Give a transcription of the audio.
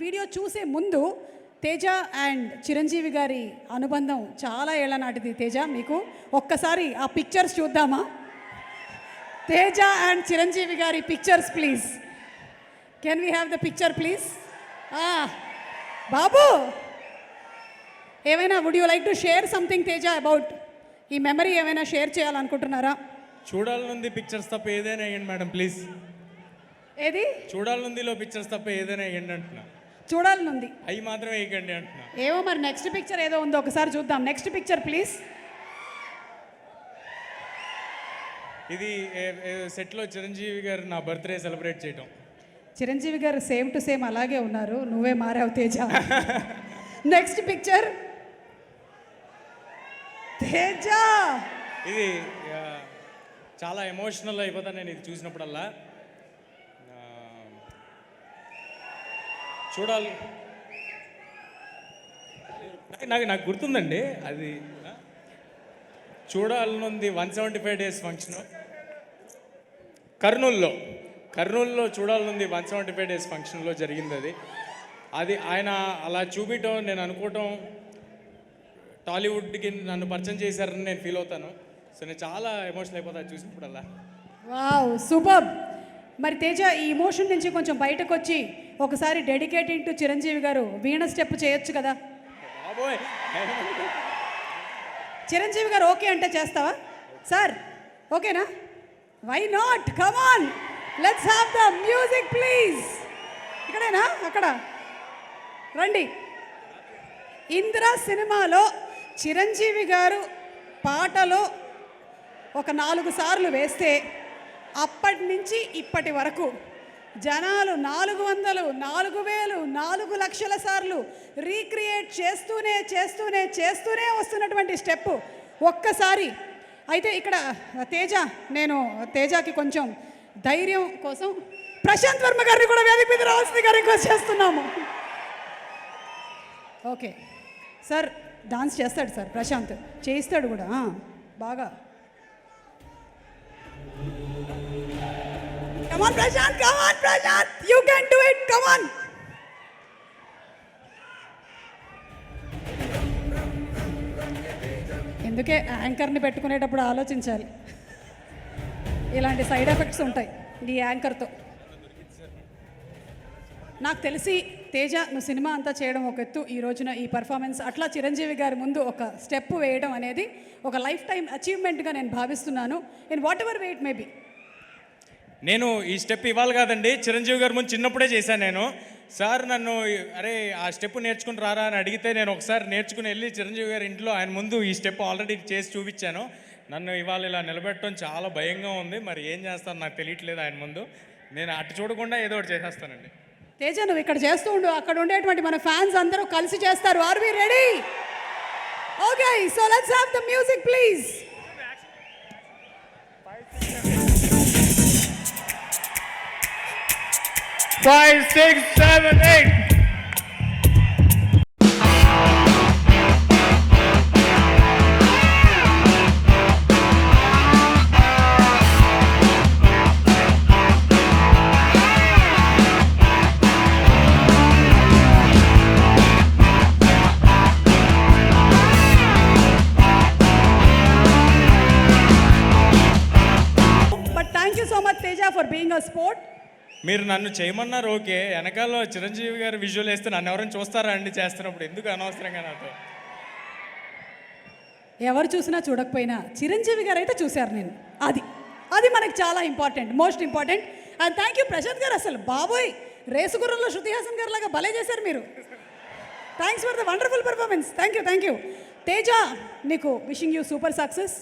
Video చూసే ముందు Teja and Chiranjeevi గారి అనుబంధం చాలా ఏళ్ల నాటిది. తేజ, మీకు ఒక్కసారి ఆ పిక్చర్స్ చూద్దామా? తేజ అండ్ చిరంజీవి గారి pictures please. Can we have the picture please? బాబు, ఏమైనా would you like to share something Teja about ఈ మెమరీ? ఏమైనా షేర్ చేయాలనుకుంటున్నారా? చూడాలనుంది పిక్చర్స్ తప్ప ఏదైనా వేయండి మేడం ప్లీజ్. ఏది చూడాలనుందిలో పిక్చర్స్ తప్ప ఏదైనా వేయండి అంటున్నా. చూడాలనుంది అవి మాత్రమే వేయకండి అంటున్నా. ఏమో మరి నెక్స్ట్ పిక్చర్ ఏదో ఉందో ఒకసారి చూద్దాం. Next picture please. ఇది సెట్లో చిరంజీవి గారు నా బర్త్డే సెలబ్రేట్ చేయటం. చిరంజీవి గారు సేమ్ టు సేమ్ అలాగే ఉన్నారు, నువ్వే మారావు తేజ. Next picture Teja. ఇది చాలా ఎమోషనల్ అయిపోతాను నేను ఇది చూసినప్పుడల్లా. చూడాలి, నాకు గుర్తుందండి అది. చూడాలనుంది 175 days ఫంక్షన్ కర్నూలులో చూడాలనుంది 175 days ఫంక్షన్లో జరిగింది. అది ఆయన అలా చూపించడం, నేను అనుకోవటం టాలీవుడ్కి నన్ను పరిచయం చేశారని నేను ఫీల్ అవుతాను. సో నేను చాలా ఎమోషనల్ అయిపోతాను చూసినప్పుడల్లా. Wow, super. మరి తేజ, ఈ ఇమోషన్ నుంచి కొంచెం బయటకు వచ్చి ఒకసారి డెడికేటెడ్ టు చిరంజీవి గారు వీణ స్టెప్ చేయొచ్చు కదా? బాబోయ్, చిరంజీవి గారు ఓకే అంటే చేస్తావా సార్? ఓకేనా? Why not? Come on, let's have the music please. ఇక్కడేనా? అక్కడ రండి. ఇందిరా సినిమాలో చిరంజీవి గారు పాటలో ఒక 4 సార్లు వేస్తే అప్పటి నుంచి ఇప్పటి వరకు జనాలు 400, 4000, 4 లక్షల సార్లు రీక్రియేట్ చేస్తూనే వస్తున్నటువంటి స్టెప్ ఒక్కసారి. అయితే ఇక్కడ తేజ, నేను తేజకి కొంచెం ధైర్యం కోసం ప్రశాంత్ వర్మ గారిని కూడా వేదిక మీద రావాల్సిందిగా రిక్వెస్ట్ చేస్తున్నాము. ఓకే సార్, డాన్స్ చేస్తాడు సార్ ప్రశాంత్, చేయిస్తాడు కూడా బాగా. Come on Prashant, you can do it, come on. ఎందుకే యాంకర్ని పెట్టుకునేటప్పుడు ఆలోచించాలి, ఇలాంటి సైడ్ ఎఫెక్ట్స్ ఉంటాయి ఈ యాంకర్తో. నాకు తెలిసి తేజ, నువ్వు సినిమా అంతా చేయడం ఒక ఎత్తు, ఈ రోజున ఈ పర్ఫార్మెన్స్ అట్లా చిరంజీవి గారి ముందు ఒక స్టెప్ వేయడం అనేది ఒక లైఫ్ టైం అచీవ్మెంట్గా నేను భావిస్తున్నాను. In what ever way it may be. నేను ఈ స్టెప్ ఇవ్వాలి కాదండి, చిరంజీవి గారి ముందు చిన్నప్పుడే చేశాను నేను. సార్ నన్ను అరే ఆ స్టెప్ నేర్చుకుని రారా అని అడిగితే నేను ఒకసారి నేర్చుకుని వెళ్ళి చిరంజీవి గారి ఇంట్లో ఆయన ముందు ఈ స్టెప్ ఆల్రెడీ చేసి చూపించాను. నన్ను ఇవాళ ఇలా నిలబెట్టడం చాలా భయంగా ఉంది. మరి ఏం చేస్తాను నాకు తెలియట్లేదు ఆయన ముందు. నేను అటు చూడకుండా ఏదో ఒకటి చేసేస్తానండి. తేజ, నువ్వు ఇక్కడ చేస్తూ ఉండు, అక్కడ ఉండేటువంటి మన ఫ్యాన్స్ అందరూ కలిసి చేస్తారు. Are we ready? Okay, so let's have the music please. 5, 6, 7, 8. But thank you so much Teja for being a sport. మీరు నన్ను చేయమన్నారు ఓకే, వెనకాల చిరంజీవి గారు విజువల్ వేస్తే నన్ను ఎవరైనా చూస్తారా అండి చేస్తున్నప్పుడు? ఎందుకు అనవసరంగా నాతో? ఎవరు చూసినా చూడకపోయినా చిరంజీవి గారు అయితే చూశారు నేను. అది మనకు చాలా important, most important. And thank you Prashant garu, అసలు బాబోయ్ రేసు గుర్రంలో శృతి హాసన్ గారు లాగా భలే చేశారు మీరు. Thanks for the wonderful performance. Thank you Teja, నీకు విషింగ్ యూ సూపర్ సక్సెస్.